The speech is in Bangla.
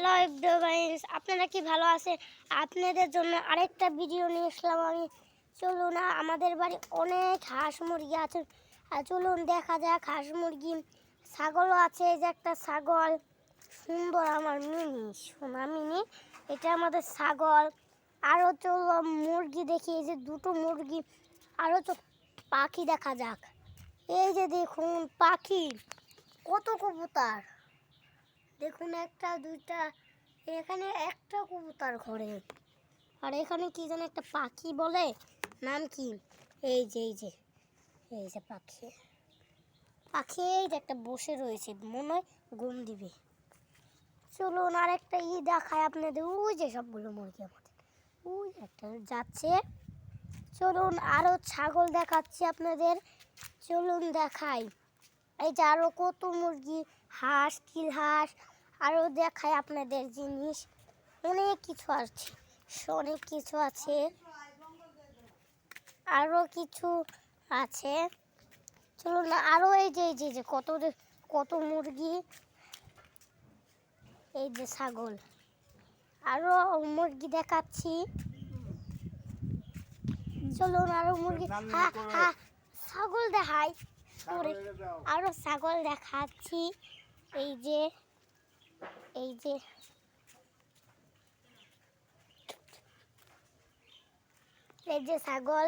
হ্যালো এভরিওয়ান, আপনারা কি ভালো আছেন? আপনাদের জন্য আরেকটা ভিডিও নিয়ে আসলাম আমি। চলুন, আমাদের বাড়ি অনেক হাঁস মুরগি আছে, আর চলুন দেখা যাক হাঁস মুরগি। ছাগলও আছে, এই যে একটা ছাগল সুন্দর, আমার মিনি সোনা মিনি, এটা আমাদের ছাগল। আরও চলো মুরগি দেখি, এই যে দুটো মুরগি। আরও পাখি দেখা যাক, এই যে দেখুন পাখি, কত কবুতর দেখুন, একটা দুইটা, এখানে একটা কবুতর ঘরে। আর এখানে কি যেন একটা পাখি বলে, নাম কি, এই যে এই যে এই যে পাখি, পাখি এই যে একটা বসে রয়েছে, মনে হয় ঘুম দিবে। চলুন আর একটা দেখায় আপনাদের, ওই যে সবগুলো মুরগি আমাদের, ওই একটা যাচ্ছে। চলুন আরও ছাগল দেখাচ্ছি আপনাদের, চলুন দেখাই। এই যে আরও কত মুরগি, হাঁস, কিল হাঁস, আরও দেখায় আপনাদের জিনিস, অনেক কিছু আছে, অনেক কিছু আছে, আরও কিছু আছে। চলুন না আরও এই যে এই যে যে কত কত মুরগি, এই যে ছাগল, আরও মুরগি দেখাচ্ছি। চলুন আরও মুরগি, হ্যাঁ হ্যাঁ ছাগল দেখাই, আরও ছাগল দেখাচ্ছি। এই যে এই যে এই যে ছাগল।